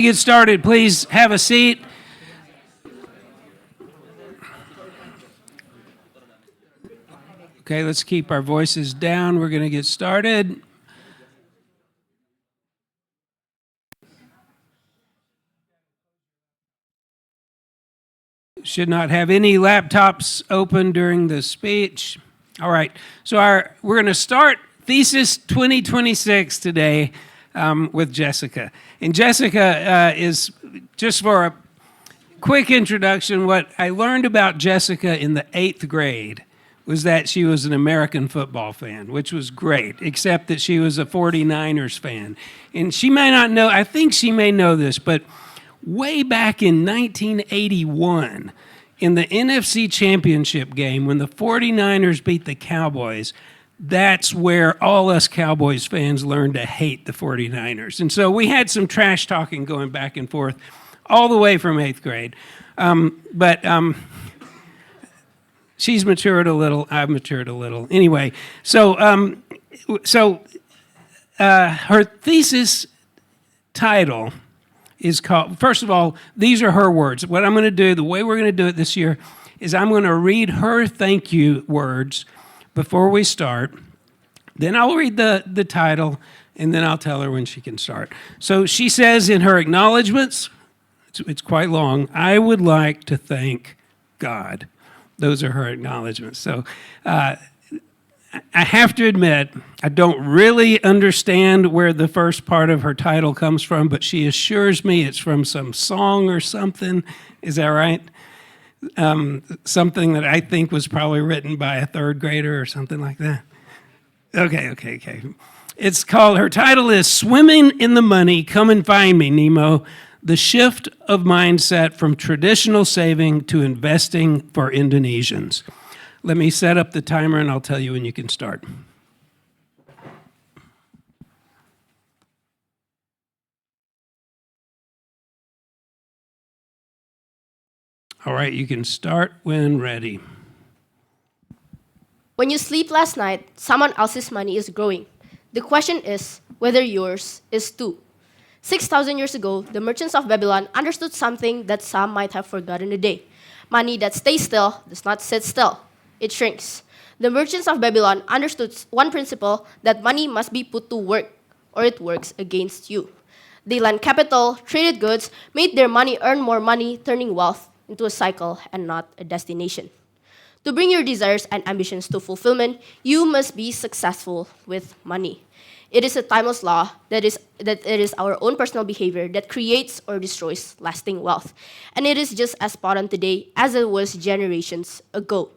Get started, please have a seat. Okay, let's keep our voices down. We're going to get started. Should not have any laptops open during the speech. All right, so we're going to start Thesis 2026 today with Jessica. And Jessica is, just for a quick introduction, what I learned about Jessica in the 8th grade was that she was an American football fan, which was great, except that she was a 49ers fan. And she may not know, I think she may know this, but way back in 1981, in the NFC Championship game, when the 49ers beat the Cowboys, that's where all us Cowboys fans learned to hate the 49ers. And so we had some trash talking going back and forth all the way from 8th grade. But she's matured a little, I've matured a little. Anyway, so her thesis title is called, first of all, these are her words. What I'm going to do, the way we're going to do it this year, is I'm going to read her thank you words before we start. Then I'll read the title, and then I'll tell her when she can start. So she says in her acknowledgments, it's quite long, I would like to thank God. Those are her acknowledgments. So I have to admit, I don't really understand where the first part of her title comes from, but she assures me it's from some song or something. Is that right? Something that I think was probably written by a 3rd grader or something like that. Okay. It's called, her title is Swimmin in the Money, Come and Find Me, Nemo. The shift of mindset from traditional saving to investing for Indonesians. Let me set up the timer and I'll tell you when you can start. All right, you can start when ready. When you sleep last night, someone else's money is growing. The question is whether yours is too. 6,000 years ago, the merchants of Babylon understood something that some might have forgotten today. Money that stays still does not sit still. It shrinks. The merchants of Babylon understood one principle, that money must be put to work, or it works against you. They lent capital, traded goods, made their money earn more money, turning wealth into a cycle and not a destination. To bring your desires and ambitions to fulfillment, you must be successful with money. It is a timeless law that it is our own personal behavior that creates or destroys lasting wealth. And it is just as spot on today as it was generations ago.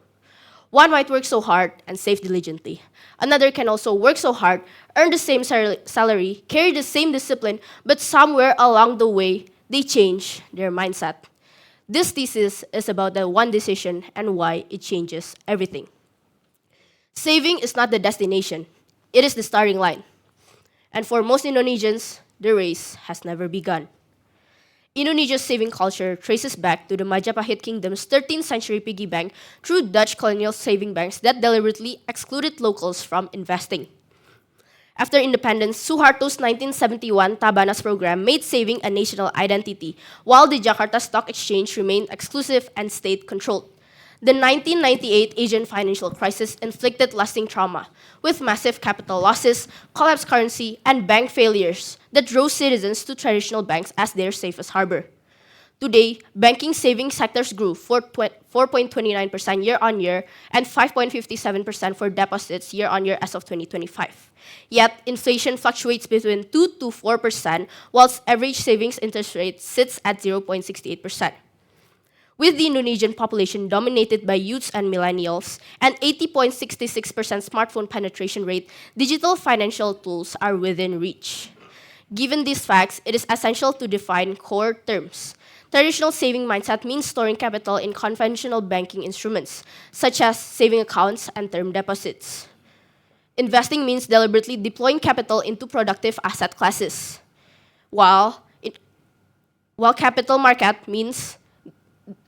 One might work so hard and save diligently. Another can also work so hard, earn the same salary, carry the same discipline, but somewhere along the way, they change their mindset. This thesis is about that one decision and why it changes everything. Saving is not the destination, it is the starting line. And for most Indonesians, the race has never begun. Indonesia's saving culture traces back to the Majapahit Kingdom's 13th century piggy bank through Dutch colonial saving banks that deliberately excluded locals from investing. After independence, Suharto's 1971 Tabanas program made saving a national identity, while the Jakarta Stock Exchange remained exclusive and state-controlled. The 1998 Asian financial crisis inflicted lasting trauma, with massive capital losses, collapsed currency, and bank failures that drove citizens to traditional banks as their safest harbor. Today, banking savings sectors grew 4.29% year-on-year and 5.57% for deposits year-on-year as of 2025. Yet, inflation fluctuates between 2 to 4%, whilst average savings interest rate sits at 0.68%. With the Indonesian population dominated by youths and millennials, and 80.66% smartphone penetration rate, digital financial tools are within reach. Given these facts, it is essential to define core terms. Traditional saving mindset means storing capital in conventional banking instruments, such as saving accounts and term deposits. Investing means deliberately deploying capital into productive asset classes, while capital market means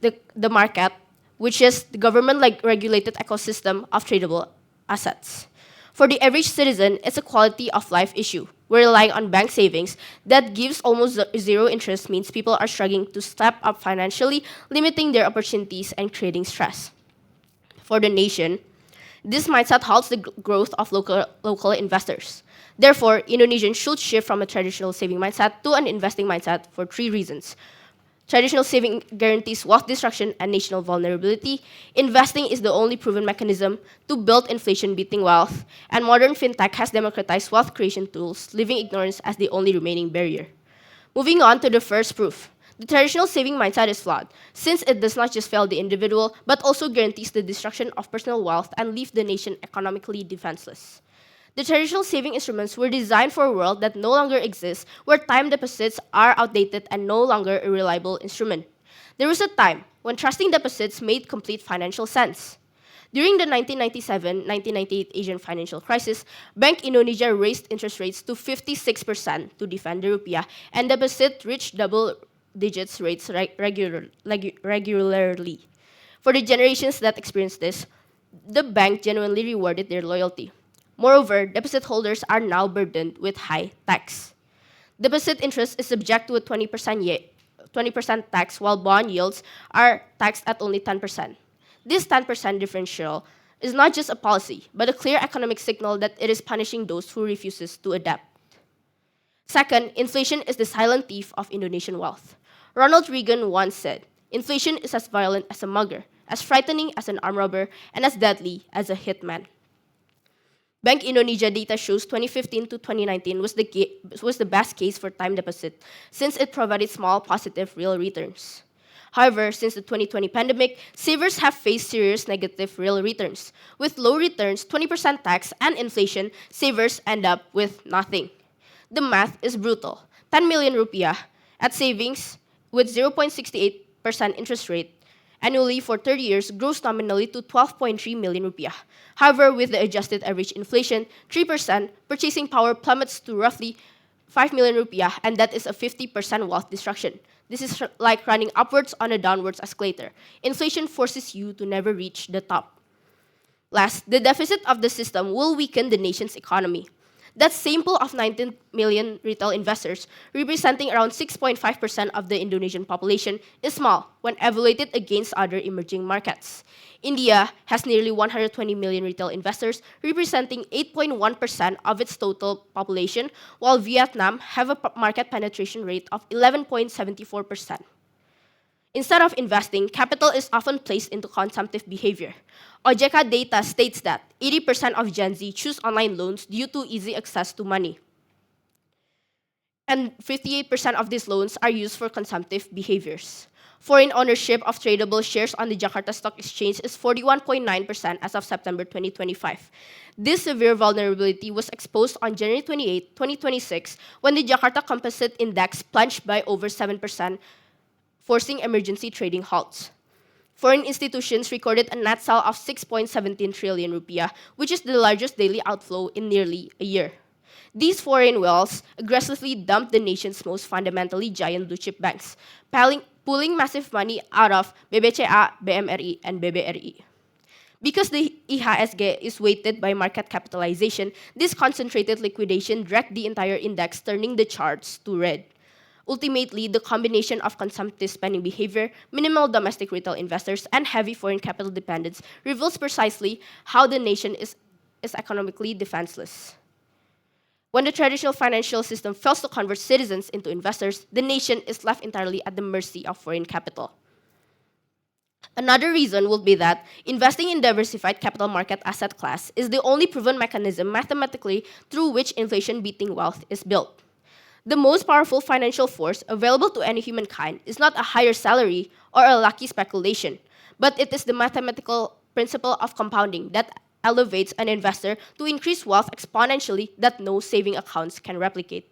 the market, which is the government-regulated ecosystem of tradable assets. For the average citizen, it's a quality of life issue. we're relying on bank savings that gives almost zero interest means people are struggling to step up financially, limiting their opportunities and creating stress. For the nation, this mindset halts the growth of local investors. Therefore, Indonesians should shift from a traditional saving mindset to an investing mindset for three reasons. Traditional saving guarantees wealth destruction and national vulnerability. Investing is the only proven mechanism to build inflation-beating wealth, and modern fintech has democratized wealth creation tools, leaving ignorance as the only remaining barrier. Moving on to the first proof. The traditional saving mindset is flawed, since it does not just fail the individual, but also guarantees the destruction of personal wealth and leave the nation economically defenseless. The traditional saving instruments were designed for a world that no longer exists, where time deposits are outdated and no longer a reliable instrument. There was a time when trusting deposits made complete financial sense. During the 1997-1998 Asian financial crisis, Bank Indonesia raised interest rates to 56% to defend the rupiah, and deposit reached double digits rates regularly. For the generations that experienced this, the bank genuinely rewarded their loyalty. Moreover, deposit holders are now burdened with high tax. Deposit interest is subject to a 20% tax, while bond yields are taxed at only 10%. This 10% differential is not just a policy, but a clear economic signal that it is punishing those who refuses to adapt. Second, inflation is the silent thief of Indonesian wealth. Ronald Reagan once said, "Inflation is as violent as a mugger, as frightening as an armed robber, and as deadly as a hitman." Bank Indonesia data shows 2015 to 2019 was the best case for time deposit, since it provided small positive real returns. However, since the 2020 pandemic, savers have faced serious negative real returns. With low returns, 20% tax, and inflation, savers end up with nothing. The math is brutal. 10 million rupiah at savings with 0.68% interest rate annually for 30 years grows nominally to 12.3 million rupiah. However, with the adjusted average inflation, 3%, purchasing power plummets to roughly 5 million rupiah, and that is a 50% wealth destruction. This is like running upwards on a downwards escalator. Inflation forces you to never reach the top. Last, the deficit of the system will weaken the nation's economy. That same pool of 19 million retail investors, representing around 6.5% of the Indonesian population, is small when evaluated against other emerging markets. India has nearly 120 million retail investors, representing 8.1% of its total population, while Vietnam have a market penetration rate of 11.74%. Instead of investing, capital is often placed into consumptive behavior. OJK data states that 80% of Gen Z choose online loans due to easy access to money. And 58% of these loans are used for consumptive behaviors. Foreign ownership of tradable shares on the Jakarta Stock Exchange is 41.9% as of September 2025. This severe vulnerability was exposed on January 28, 2026, when the Jakarta Composite Index plunged by over 7%, forcing emergency trading halts. Foreign institutions recorded a net sale of 6.17 trillion rupiah, which is the largest daily outflow in nearly a year. These foreign wealths aggressively dumped the nation's most fundamentally giant blue-chip banks, pulling massive money out of BBCA, BMRI, and BBRI. Because the IHSG is weighted by market capitalization, this concentrated liquidation dragged the entire index, turning the charts to red. Ultimately, the combination of consumptive spending behavior, minimal domestic retail investors, and heavy foreign capital dependence reveals precisely how the nation is economically defenseless. When the traditional financial system fails to convert citizens into investors, the nation is left entirely at the mercy of foreign capital. Another reason would be that investing in diversified capital market asset class is the only proven mechanism mathematically through which inflation-beating wealth is built. The most powerful financial force available to any humankind is not a higher salary or a lucky speculation, but it is the mathematical principle of compounding that elevates an investor to increase wealth exponentially that no saving accounts can replicate.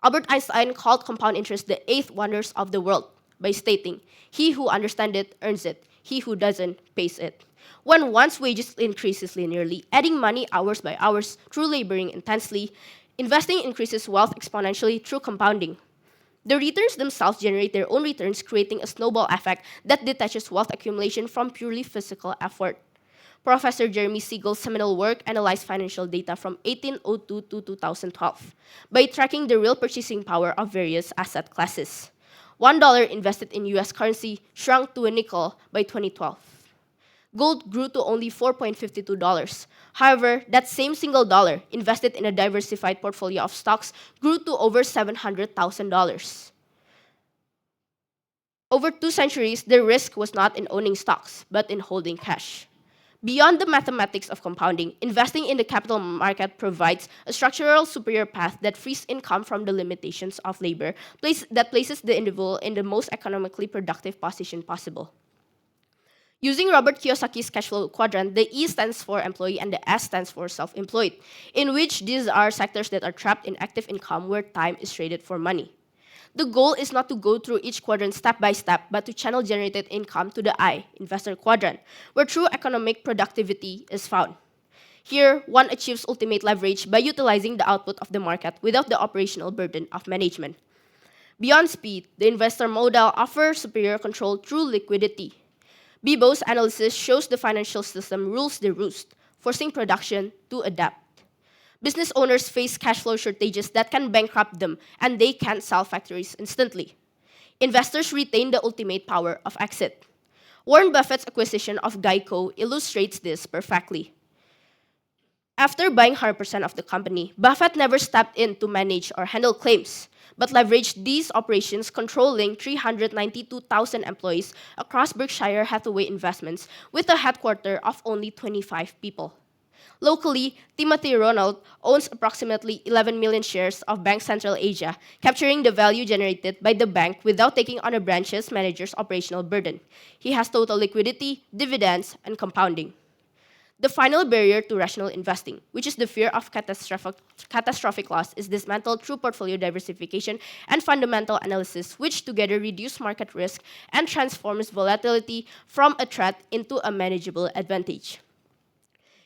Albert Einstein called compound interest the eighth wonders of the world by stating, "He who understands it earns it, he who doesn't pays it." When one's wages increases linearly, adding money hours by hours through laboring intensely, investing increases wealth exponentially through compounding. The returns themselves generate their own returns, creating a snowball effect that detaches wealth accumulation from purely physical effort. Professor Jeremy Siegel's seminal work analyzed financial data from 1802 to 2012 by tracking the real purchasing power of various asset classes. $1 invested in US currency shrunk to a nickel by 2012. Gold grew to only $4.52. However, that same single dollar invested in a diversified portfolio of stocks grew to over $700,000. Over 2 centuries, the risk was not in owning stocks, but in holding cash. Beyond the mathematics of compounding, investing in the capital market provides a structural superior path that frees income from the limitations of labor, that places the individual in the most economically productive position possible. Using Robert Kiyosaki's cash flow quadrant, the E stands for employee and the S stands for self-employed, in which these are sectors that are trapped in active income where time is traded for money. The goal is not to go through each quadrant step by step, but to channel generated income to the I, investor quadrant, where true economic productivity is found. Here, one achieves ultimate leverage by utilizing the output of the market without the operational burden of management. Beyond speed, the investor model offers superior control through liquidity. Bibo's analysis shows the financial system rules the roost, forcing production to adapt. Business owners face cash flow shortages that can bankrupt them, and they can't sell factories instantly. Investors retain the ultimate power of exit. Warren Buffett's acquisition of Geico illustrates this perfectly. After buying 100% of the company, Buffett never stepped in to manage or handle claims, but leveraged these operations, controlling 392,000 employees across Berkshire Hathaway Investments with a headquarters of only 25 people. Locally, Timothy Ronald owns approximately 11 million shares of Bank Central Asia, capturing the value generated by the bank without taking on a branch's manager's operational burden. He has total liquidity, dividends, and compounding. The final barrier to rational investing, which is the fear of catastrophic loss, is dismantled through portfolio diversification and fundamental analysis, which together reduce market risk and transforms volatility from a threat into a manageable advantage.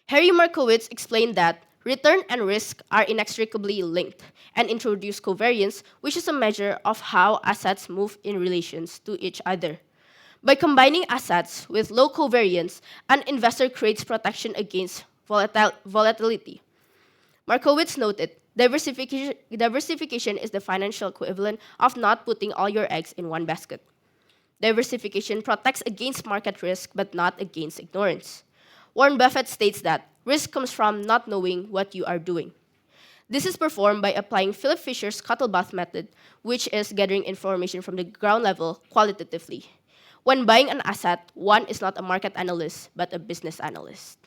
Harry Markowitz explained that return and risk are inextricably linked and introduced covariance, which is a measure of how assets move in relations to each other. By combining assets with low covariance, an investor creates protection against volatility. Markowitz noted, diversification is the financial equivalent of not putting all your eggs in one basket. Diversification protects against market risk, but not against ignorance. Warren Buffett states that risk comes from not knowing what you are doing. This is performed by applying Philip Fisher's Scuttlebutt method, which is gathering information from the ground level qualitatively. When buying an asset, one is not a market analyst, but a business analyst.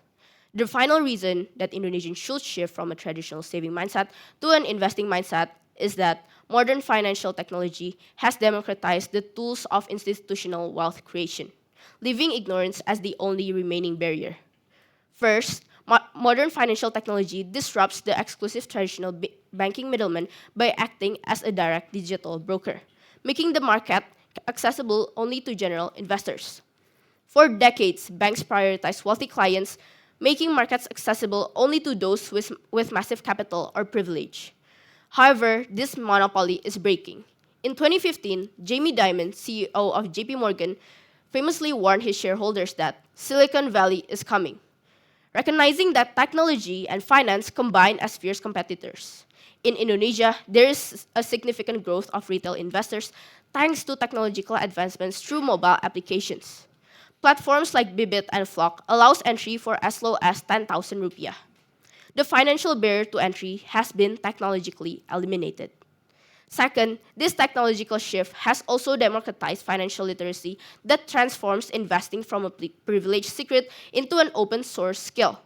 The final reason that Indonesians should shift from a traditional saving mindset to an investing mindset is that modern financial technology has democratized the tools of institutional wealth creation, leaving ignorance as the only remaining barrier. First, modern financial technology disrupts the exclusive traditional banking middleman by acting as a direct digital broker, making the market accessible only to general investors. For decades, banks prioritized wealthy clients, making markets accessible only to those with massive capital or privilege. However, this monopoly is breaking. In 2015, Jamie Dimon, CEO of JP Morgan, famously warned his shareholders that Silicon Valley is coming, recognizing that technology and finance combine as fierce competitors. In Indonesia, there is a significant growth of retail investors thanks to technological advancements through mobile applications. Platforms like Bibit and Flock allows entry for as low as 10,000 rupiah. The financial barrier to entry has been technologically eliminated. Second, this technological shift has also democratized financial literacy that transforms investing from a privileged secret into an open source skill.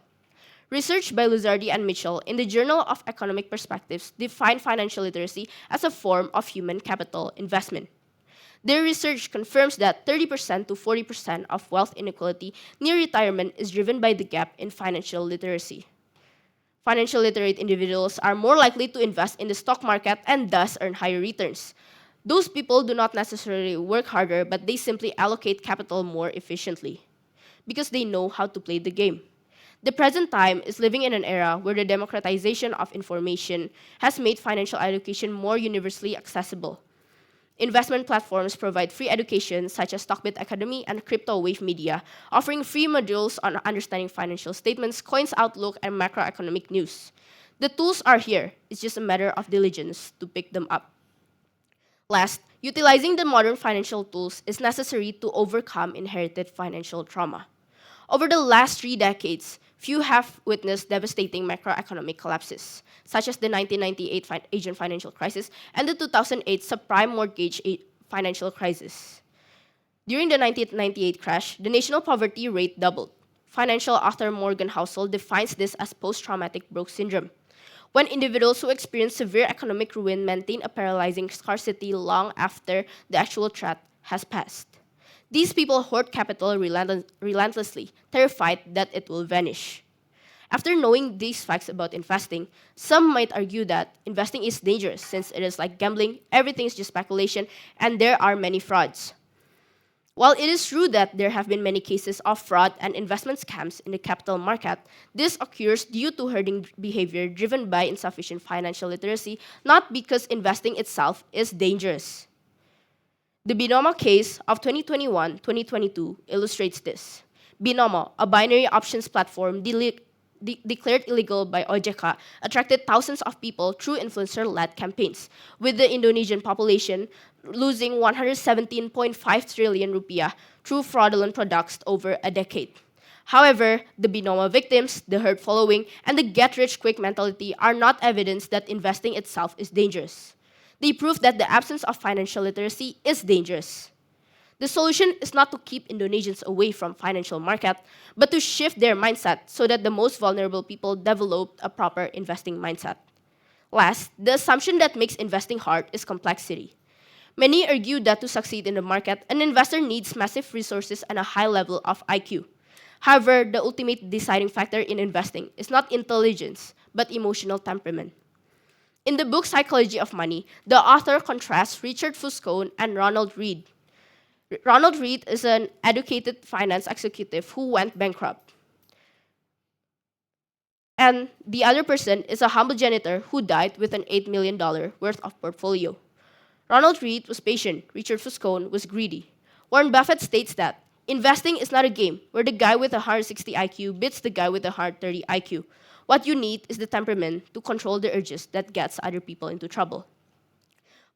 Research by Luzardi and Mitchell in the Journal of Economic Perspectives define financial literacy as a form of human capital investment. Their research confirms that 30% to 40% of wealth inequality near retirement is driven by the gap in financial literacy. Financial literate individuals are more likely to invest in the stock market and thus earn higher returns. Those people do not necessarily work harder, but they simply allocate capital more efficiently because they know how to play the game. The present time is living in an era where the democratization of information has made financial education more universally accessible. Investment platforms provide free education, such as Stockbit Academy and Crypto Wave Media, offering free modules on understanding financial statements, coins outlook, and macroeconomic news. The tools are here. It's just a matter of diligence to pick them up. Last, utilizing the modern financial tools is necessary to overcome inherited financial trauma. Over the last 3 decades, few have witnessed devastating macroeconomic collapses, such as the 1998 Asian financial crisis and the 2008 subprime mortgage financial crisis. During the 1998 crash, the national poverty rate doubled. Financial author Morgan Housel defines this as post-traumatic broke syndrome, when individuals who experience severe economic ruin maintain a paralyzing scarcity long after the actual threat has passed. These people hoard capital relentlessly, terrified that it will vanish. After knowing these facts about investing, some might argue that investing is dangerous since it is like gambling, everything is just speculation, and there are many frauds. While it is true that there have been many cases of fraud and investment scams in the capital market, this occurs due to herding behavior driven by insufficient financial literacy, not because investing itself is dangerous. The Binomo case of 2021-2022 illustrates this. Binomo, a binary options platform declared illegal by OJK, attracted thousands of people through influencer-led campaigns, with the Indonesian population losing 117.5 trillion rupiah through fraudulent products over a decade. However, the Binomo victims, the herd following, and the get-rich-quick mentality are not evidence that investing itself is dangerous. They prove that the absence of financial literacy is dangerous. The solution is not to keep Indonesians away from financial market, but to shift their mindset so that the most vulnerable people develop a proper investing mindset. Last, the assumption that makes investing hard is complexity. Many argue that to succeed in the market, an investor needs massive resources and a high level of IQ. However, the ultimate deciding factor in investing is not intelligence, but emotional temperament. In the book Psychology of Money, the author contrasts Richard Fuscone and Ronald Read. Ronald Read is an educated finance executive who went bankrupt. And the other person is a humble janitor who died with an $8 million worth of portfolio. Ronald Read was patient, Richard Fuscone was greedy. Warren Buffett states that investing is not a game where the guy with a 160 IQ beats the guy with a 130 IQ. What you need is the temperament to control the urges that gets other people into trouble.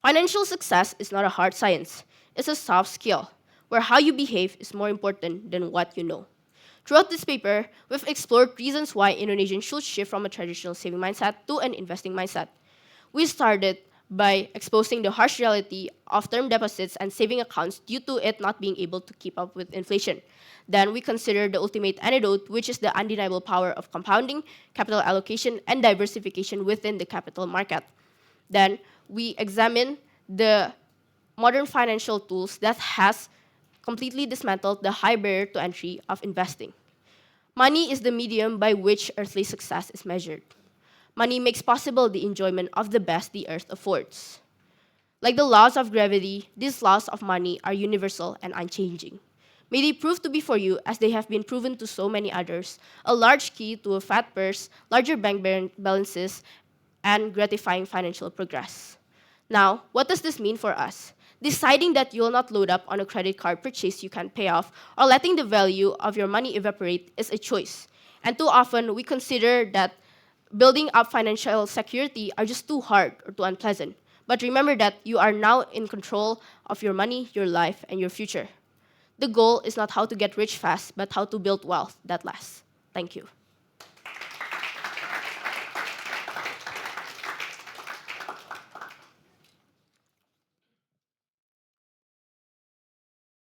Financial success is not a hard science. It's a soft skill, where how you behave is more important than what you know. Throughout this paper, we've explored reasons why Indonesians should shift from a traditional saving mindset to an investing mindset. We started by exposing the harsh reality of term deposits and saving accounts due to it not being able to keep up with inflation. Then we considered the ultimate antidote, which is the undeniable power of compounding, capital allocation, and diversification within the capital market. Then we examined the modern financial tools that has completely dismantled the high barrier to entry of investing. Money is the medium by which earthly success is measured. Money makes possible the enjoyment of the best the earth affords. Like the laws of gravity, these laws of money are universal and unchanging. May they prove to be for you, as they have been proven to so many others, a large key to a fat purse, larger bank balances, and gratifying financial progress. Now, what does this mean for us? Deciding that you will not load up on a credit card purchase you can't pay off, or letting the value of your money evaporate is a choice. And too often, we consider that building up financial security are just too hard or too unpleasant. But remember that you are now in control of your money, your life, and your future. The goal is not how to get rich fast, but how to build wealth that lasts. Thank you.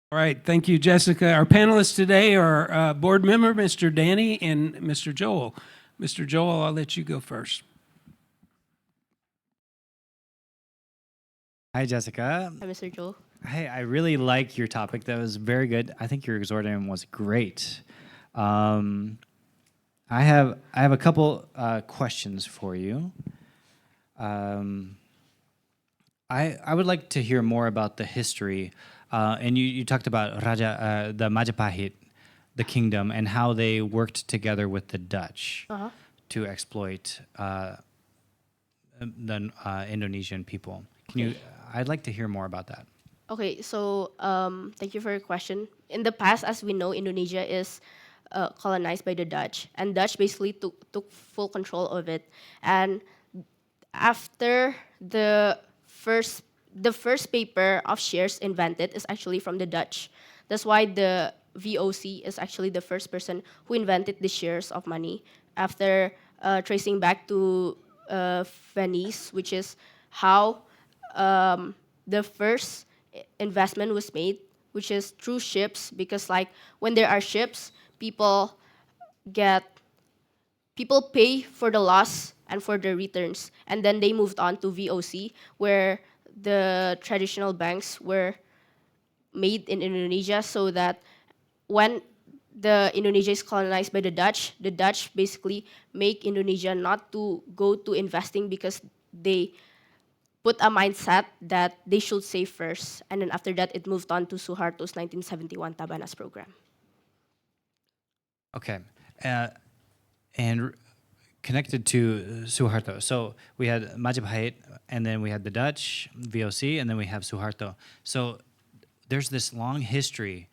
All right, thank you, Jessica. Our panelists today are board member Mr. Danny and Mr. Joel. Mr. Joel, I'll let you go first. Hi, Jessica. Hi, Mr. Joel. Hey, I really like your topic. That was very good. I think your exordium was great. I have a couple questions for you. I would like to hear more about the history. And you talked about the Majapahit, the kingdom, and how they worked together with the Dutch to exploit the Indonesian people. Can you I'd like to hear more about that. Okay, so thank you for your question. In the past, as we know, Indonesia is colonized by the Dutch, and Dutch basically took full control of it. And after the first paper of shares invented is actually from the Dutch. That's why the VOC is actually the first person who invented the shares of money after tracing back to Venice, which is how the first investment was made, which is through ships, because like when there are ships, get people pay for the loss and for the returns, and then they moved on to VOC, where the traditional banks were made in Indonesia, so that when the Indonesia is colonized by the Dutch basically make Indonesia not to go to investing because they put a mindset that they should save first, and then after that it moved on to Suharto's 1971 Tabanas program. Okay. And connected to Suharto. So we had Majapahit, and then we had the Dutch, VOC, and then we have Suharto. So there's this long history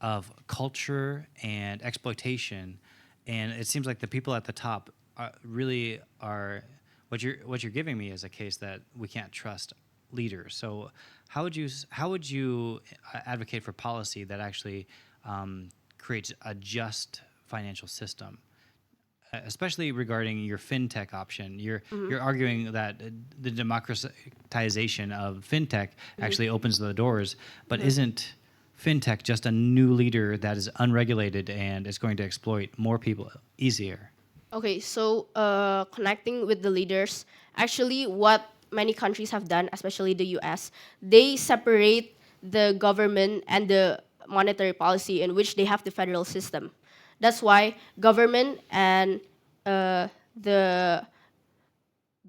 of culture and exploitation, and it seems like the people at the top really are what you're giving me is a case that we can't trust leaders. So how would you advocate for policy that actually creates a just financial system? Especially regarding your fintech option, you're arguing that the democratization of fintech actually opens the doors, but isn't fintech just a new leader that is unregulated and is going to exploit more people easier? Okay, so connecting with the leaders, actually what many countries have done, especially the US, they separate the government and the monetary policy in which they have the federal system. That's why government and the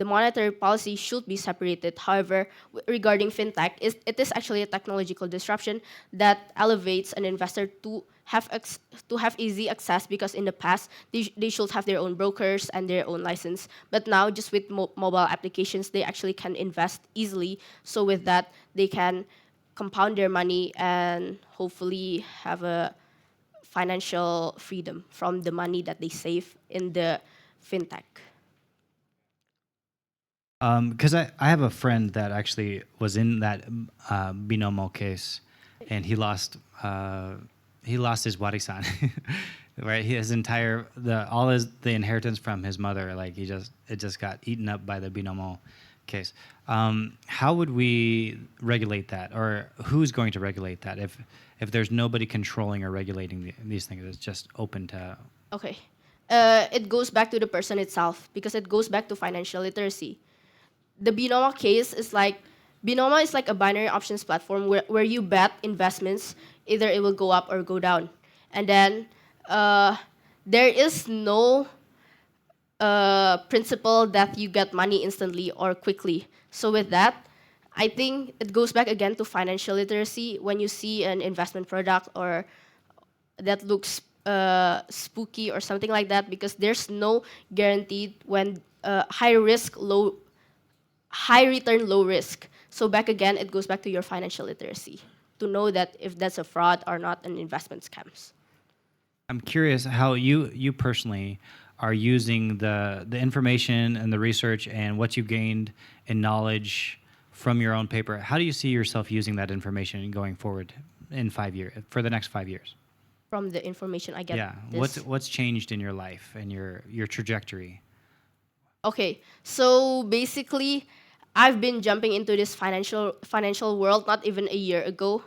monetary policy should be separated. However, regarding fintech, it is actually a technological disruption that elevates an investor to have easy access, because in the past they should have their own brokers and their own license. But now, just with mobile applications, they actually can invest easily. So with that, they can compound their money and hopefully have a financial freedom from the money that they save in the fintech. Because I have a friend that actually was in that Binomo case, and he lost his warisan, right? His entire the inheritance from his mother, like it just got eaten up by the Binomo case. How would we regulate that, or who's going to regulate that if there's nobody controlling or regulating these things? It's just open to. Okay. It goes back to the person itself, because it goes back to financial literacy. The Binomo case is like, Binomo is like a binary options platform where you bet investments, either it will go up or go down. And then there is no principle that you get money instantly or quickly. So with that, I think it goes back again to financial literacy. When you see an investment product or that looks spooky or something like that, because there's no guaranteed when high return, low risk. So back again, it goes back to your financial literacy to know that if that's a fraud or not an investment scams. I'm curious how you personally are using the information and the research and what you gained in knowledge from your own paper. How do you see yourself using that information going forward in 5 years, for the next 5 years? From the information I get. Yeah. What's changed in your life and your trajectory? Okay, so basically, I've been jumping into this financial world not even a year ago,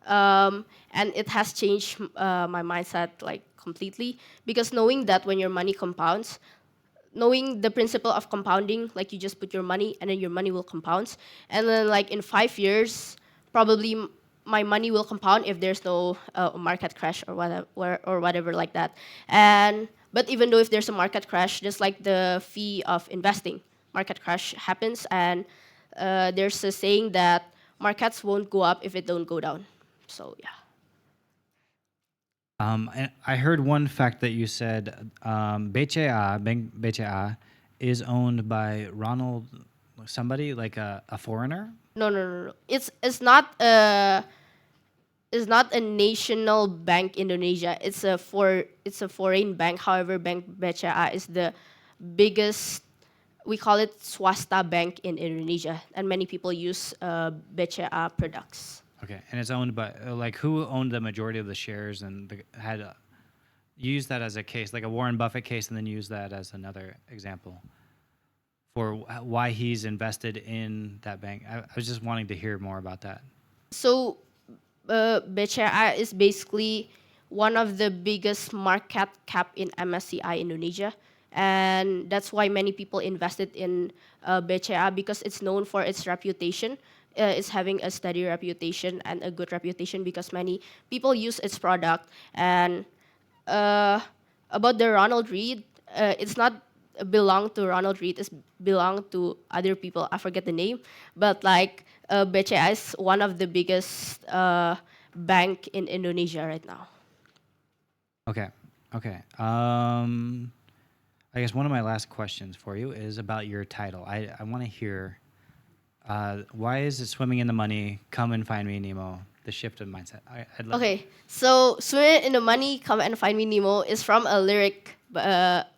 and it has changed my mindset like completely, because knowing that when your money compounds, knowing the principle of compounding, like you just put your money and then your money will compound, and then like in 5 years, probably my money will compound if there's no market crash or whatever like that. But even though if there's a market crash, just like the fee of investing, market crash happens, and there's a saying that markets won't go up if it don't go down. So yeah. And I heard one fact that you said Bank BCA is owned by Ronald, somebody like a foreigner. No. It's not a national bank Indonesia. It's a foreign bank. However, Bank BCA is the biggest. We call it swasta bank in Indonesia, and many people use BCA products. Okay, and it's owned by like who owned the majority of the shares and use that as a case, like a Warren Buffett case, and then use that as another example for why he's invested in that bank. I was just wanting to hear more about that. So, BCA is basically one of the biggest market cap in MSCI Indonesia, and that's why many people invested in BCA because it's known for its reputation. It's having a steady reputation and a good reputation because many people use its product. And about the Ronald Reed, it's not belong to Ronald Reed. It's belong to other people. I forget the name, but like BCA is one of the biggest bank in Indonesia right now. Okay. I guess one of my last questions for you is about your title. I want to hear why is it Swimming in the Money? Come and find me, Nemo. The shift of mindset. I'd love. Okay, so "Swim in the Money, Come and Find Me, Nemo" is from a lyric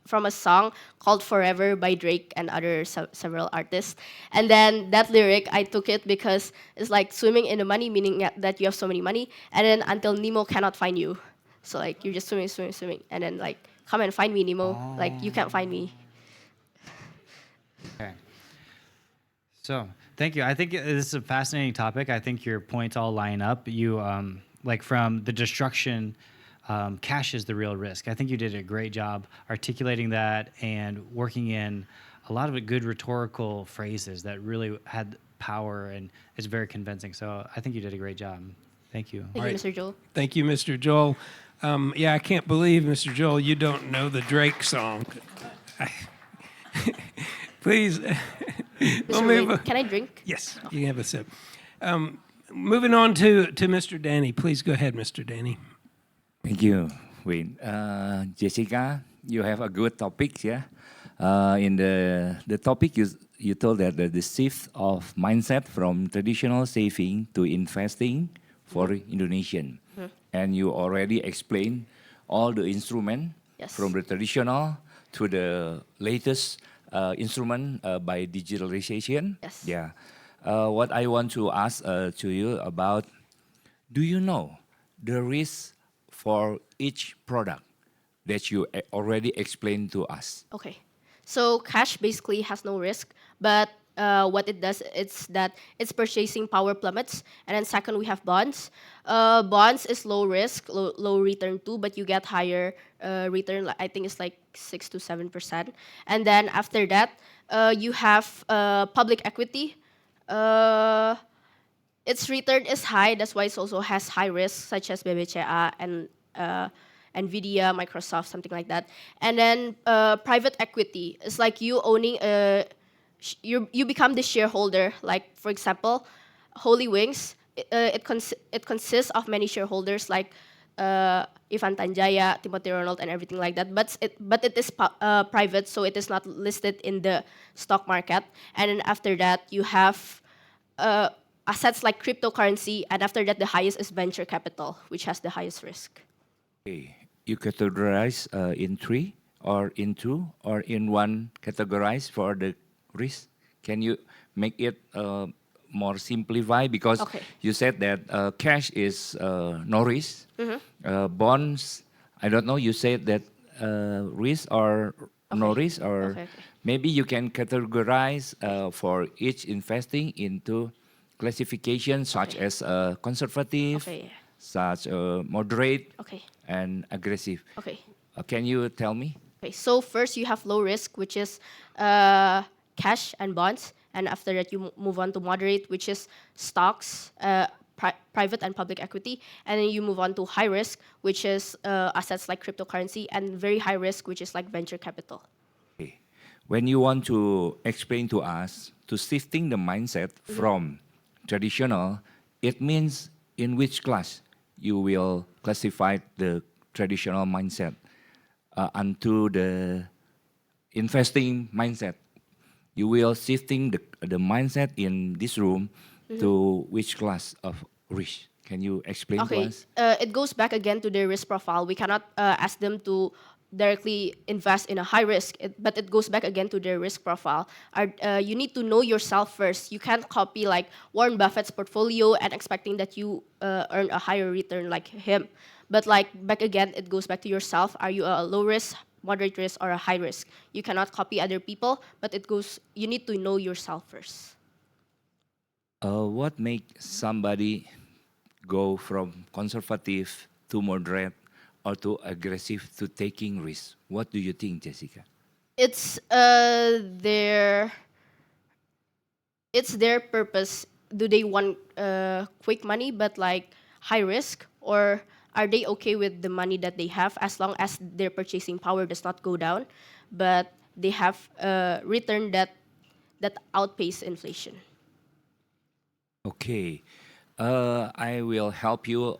from a song called "Forever" by Drake and other several artists. And then that lyric, I took it because it's like swimming in the money, meaning that you have so many money, and then until Nemo cannot find you. So like you're just swimming, and then like come and find me, Nemo. Like you can't find me. Okay. So thank you. I think this is a fascinating topic. I think your points all line up. You like from the destruction, cash is the real risk. I think you did a great job articulating that and working in a lot of good rhetorical phrases that really had power and is very convincing. So I think you did a great job. Thank you. Thank you, Mr. Joel. Thank you, Mr. Joel. Yeah, I can't believe, Mr. Joel, you don't know the Drake song. Please. Mr. Wade, can I drink? Yes, you can have a sip. Moving on to Mr. Danny. Please go ahead, Mr. Danny. Thank you, Wayne. Jessica, you have a good topic, yeah. In the topic, you told that the shift of mindset from traditional saving to investing for Indonesian, and you already explained all the instrument from the traditional to the latest instrument by digitalization. Yes. Yeah. What I want to ask to you about, do you know the risk for each product that you already explained to us? Okay. So cash basically has no risk, but what it does is that its purchasing power plummets. And then second, we have bonds. Bonds is low risk, low return too, but you get higher return. I think it's like 6 to 7%. And then after that, you have public equity. Its return is high. That's why it also has high risk, such as BBCA and Nvidia, Microsoft, something like that. And then private equity is like you owning you become the shareholder. Like for example, Holy Wings. It consists of many shareholders like Ivan Tanjaya, Timothy Ronald, and everything like that. But it is private, so it is not listed in the stock market. And then after that, you have assets like cryptocurrency, and after that, the highest is venture capital, which has the highest risk. Okay. You categorize in three, or in two, or in one categorize for the risk? Can you make it more simplified? Because you said that cash is no risk. Bonds, I don't know, you said that risk or no risk, or maybe you can categorize for each investing into classification such as conservative, such moderate, and aggressive. Can you tell me? Okay, so first you have low risk, which is cash and bonds, and after that you move on to moderate, which is stocks, private and public equity, and then you move on to high risk, which is assets like cryptocurrency, and very high risk, which is like venture capital. Okay. When you want to explain to us to shifting the mindset from traditional, it means in which class you will classify the traditional mindset onto the investing mindset. You will shifting the mindset in this room to which class of risk? Can you explain to Okay, us? it goes back again to their risk profile. We cannot ask them to directly invest in a high risk, but it goes back again to their risk profile. You need to know yourself first. You can't copy like Warren Buffett's portfolio and expecting that you earn a higher return like him. But like back again, it goes back to yourself. Are you a low risk, moderate risk, or a high risk? You cannot copy other people, but it goes. You need to know yourself first. What makes somebody go from conservative to moderate or to aggressive to taking risks? What do you think, Jessica? It's their purpose. Do they want quick money but like high risk, or are they okay with the money that they have as long as their purchasing power does not go down, but they have a return that outpace inflation? Okay, I will help you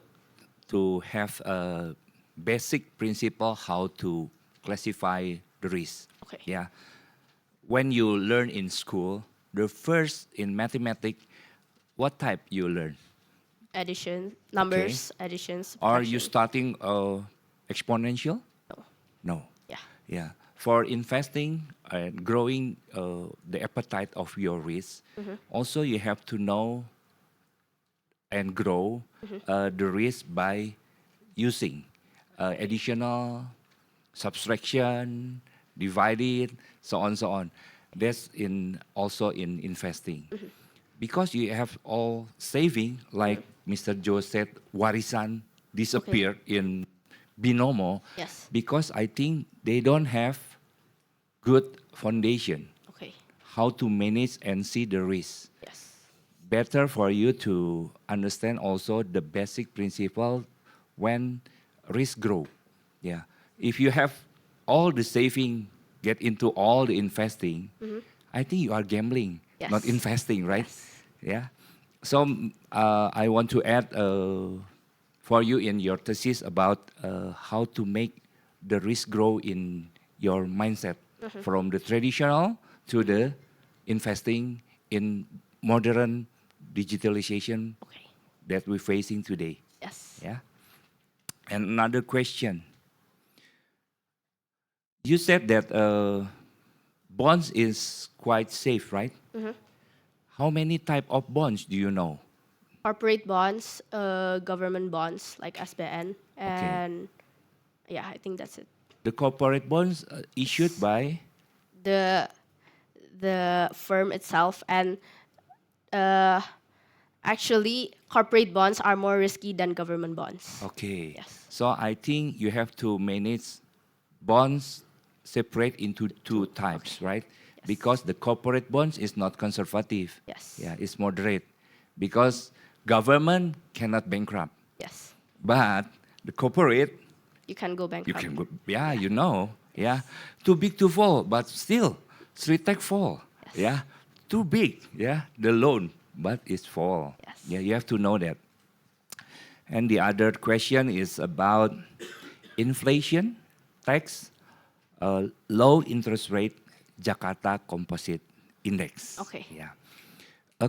to have a basic principle how to classify the risk. Okay. Yeah, when you learn in school, the first in mathematics, what type you learn? Addition, numbers, additions, Are you subtraction. starting exponential? No. No. Yeah. Yeah. For investing and growing the appetite of your risk, also you have to know and grow the risk by using additional, subtraction, divided, so on, so on. That's in also in investing. Because you have all saving, like Mr. Joe said, warisan disappeared in binomo Yes. because I think they don't have good foundation Okay. how to manage and see the risk. Yes. Better for you to understand also the basic principle when risk grow. Yeah. If you have all the saving get into all the investing, I think you are gambling, not Yes. investing, right? Yes. Yeah. So I want to add for you in your thesis about how to make the risk grow in your mindset from the traditional to the investing in modern digitalization Okay. that we're facing today. Yes. Yeah. And another question. You said that bonds is quite safe, right? How many type of bonds do you know? Corporate bonds, government bonds like SBN, Okay. and yeah, I think that's it. The corporate bonds issued by. The the firm itself, and uh, actually corporate bonds are more risky than government bonds. Okay. Yes. So I think you have to manage bonds separate into two types, right? Yes. Because the corporate bonds is not conservative. Yes. Yeah, it's moderate. Because government cannot bankrupt. Yes. But the corporate, You can go you bankrupt. can go, yeah, you know, yeah. Too big to fall, but still, street tech fall. Yes. Yeah. Too big, yeah, the loan, but it's fall. Yes. Yeah, you have to know that. And the other question is about inflation, tax, low interest rate, Jakarta Composite Index. Okay. Yeah.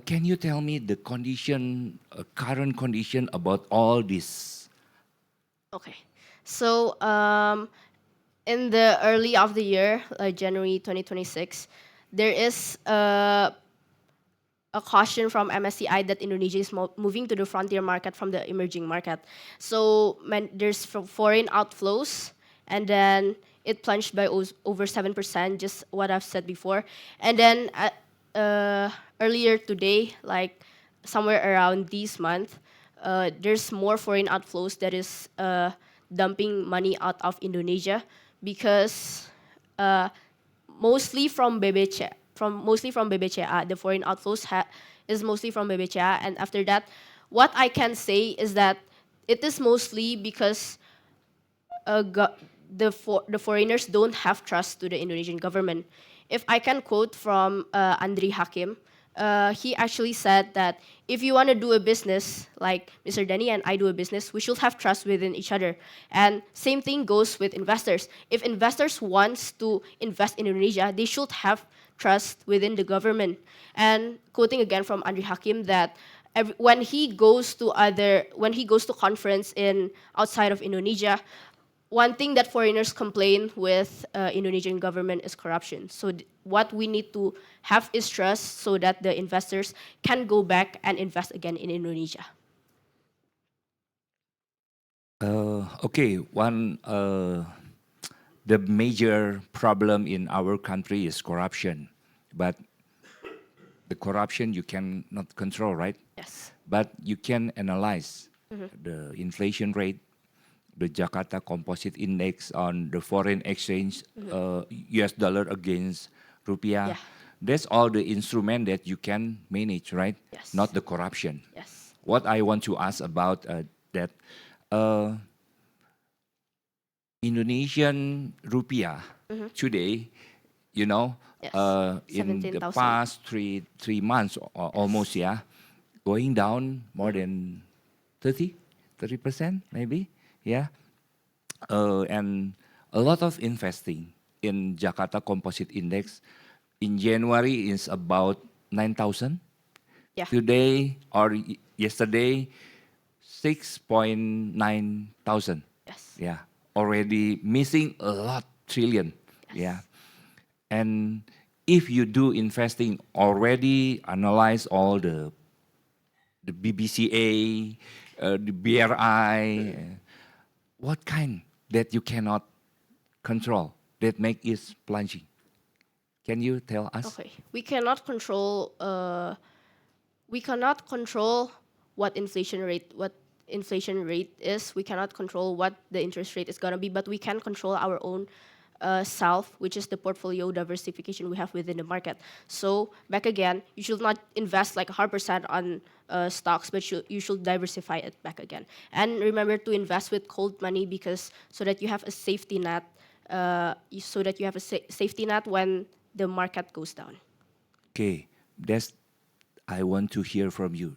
Can you tell me the condition, current condition about all this? Okay. So in the early of the year, January 2026, there is a caution from MSCI that Indonesia is moving to the frontier market from the emerging market. So there's foreign outflows, and then it plunged by over 7%, just what I've said before. And then earlier today, like somewhere around this month, there's more foreign outflows that is dumping money out of Indonesia because mostly from BBCA, the foreign outflows is mostly from BBCA, and after that, what I can say is that it is mostly because the foreigners don't have trust to the Indonesian government. If I can quote from Andri Hakim, he actually said that if you want to do a business, like Mr. Denny and I do a business, we should have trust within each other. And same thing goes with investors. If investors wants to invest in Indonesia, they should have trust within the government. And quoting again from Andri Hakim that when he goes to conference in outside of Indonesia, one thing that foreigners complain with Indonesian government is corruption. So what we need to have is trust so that the investors can go back and invest again in Indonesia. Okay, the major problem in our country is corruption, but the corruption you cannot control, right? Yes. But you can analyze the inflation rate, the Jakarta Composite Index on the foreign exchange, US dollar against rupiah. Yeah. That's all the instrument that you can manage, right? Yes. Not the corruption. Yes. What I want to ask about that Indonesian rupiah today, you know, Yes. in the 17,000. past three months almost, yeah, going down more than 30% maybe, yeah. And a lot of investing in Jakarta Composite Index in January is about 9,000. Yeah. Today or yesterday, 6.9 thousand. Yes. Yeah, already missing a lot trillion. Yes. Yeah, and if you do investing, already analyze all the BBCA, the BRI, what kind that you cannot control that make it plunging. Can you tell us? Okay. We cannot control. We cannot control what inflation rate is. We cannot control what the interest rate is gonna be, but we can control our own self, which is the portfolio diversification we have within the market. So back again, you should not invest like 100% on stocks, but you should diversify it back again. And remember to invest with cold money because so that you have a safety net. Safety net when the market goes down. Okay, that's I want to hear from you.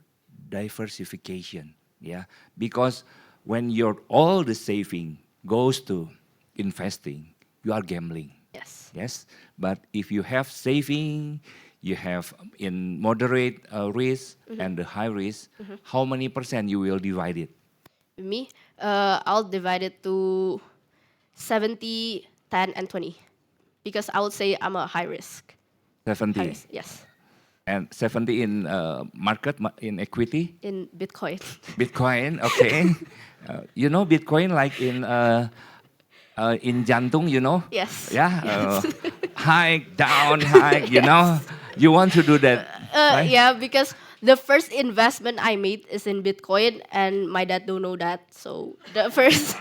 Diversification, yeah, because when your all the saving goes to investing, you are gambling. Yes. Yes, but if you have saving, you have in moderate risk and the high risk, how many percent you will divide it? Me, I'll divide it to 70, 10, and 20 because I would say I'm a high risk. 70. High risk, yes. And 70 in market, in equity? In Bitcoin. Bitcoin, okay. You know Bitcoin like in jantung, you know? Yes. Yeah, Yes. high, down, high, you know? You want to do that, right? Yeah, because the first investment I made is in Bitcoin, and my dad don't know that. So the first,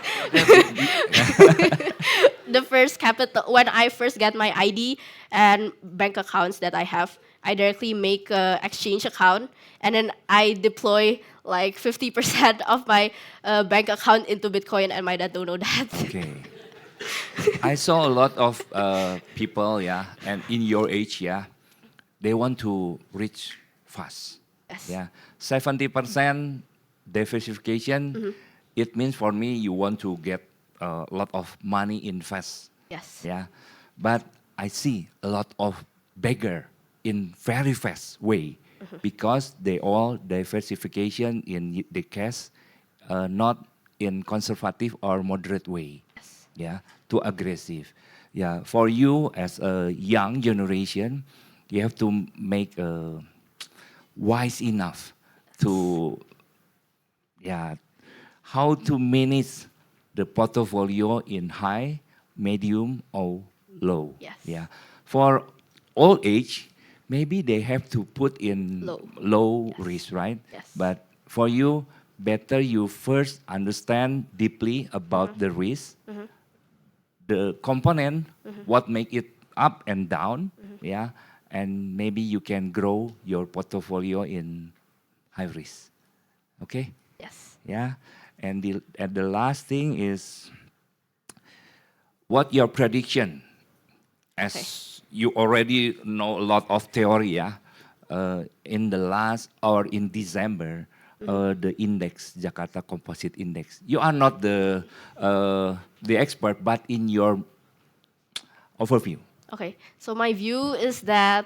the first capital when I first get my ID and bank accounts that I have, I directly make a exchange account, and then I deploy like 50% of my bank account into Bitcoin, and my dad don't know that. Okay. I saw a lot of people, yeah, and in your age, yeah, they want to reach fast. Yes. Yeah, 70% diversification. It means for me, you want to get a lot of money invest. Yes. Yeah, but I see a lot of beggar in very fast way because they all diversification in the cash, not in conservative or moderate way. Yes. Yeah, too aggressive. Yeah, for you as a young generation, you have to make wise enough to, yeah, how to manage the portfolio in high, medium, or low. Yes. Yeah, for old age, maybe they have to put in low Yes. risk, right? Yes. But for you, better you first understand deeply about the risk, the component, what make it up and down, yeah, and maybe you can grow your portfolio in high risk. Okay, Yes. yeah, and the last thing is what your prediction, as Okay. you already know a lot of theory, yeah, in the last or in December, the index, Jakarta Composite Index. You are not the expert, but in your overview. Okay, so my view is that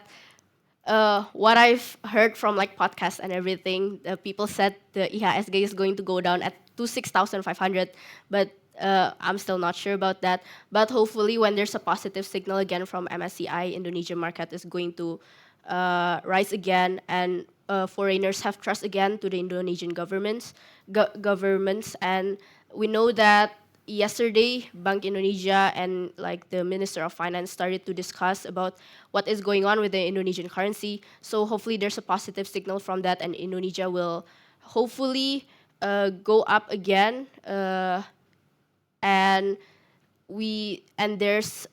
what I've heard from like podcasts and everything, people said the IHSG is going to go down to 6,500, but I'm still not sure about that. But hopefully, when there's a positive signal again from MSCI, Indonesian market is going to rise again, and foreigners have trust again to the Indonesian governments, and we know that yesterday, Bank Indonesia and like the Minister of Finance started to discuss about what is going on with the Indonesian currency. So hopefully there's a positive signal from that, and Indonesia will hopefully go up again. And there's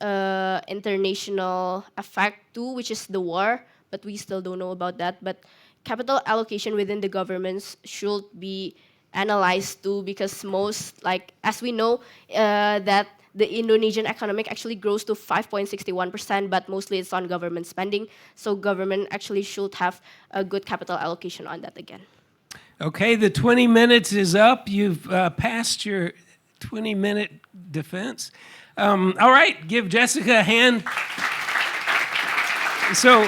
international effect too, which is the war, but we still don't know about that. But capital allocation within the governments should be analyzed too, because most, like as we know, that the Indonesian economic actually grows to 5.61%, but mostly it's on government spending. So government actually should have a good capital allocation on that again. Okay, the 20 minutes is up. You've passed your 20-minute defense. All right, give Jessica a hand. So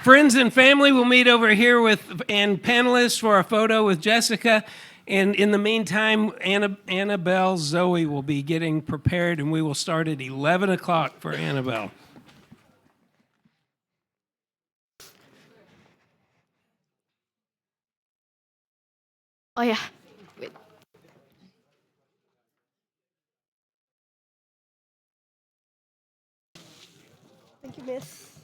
friends and family will meet over here and panelists for a photo with Jessica. And in the meantime, Annabelle Zoe will be getting prepared, and we will start at 11 o'clock for Annabelle. Oh yeah, wait. Thank you, Miss.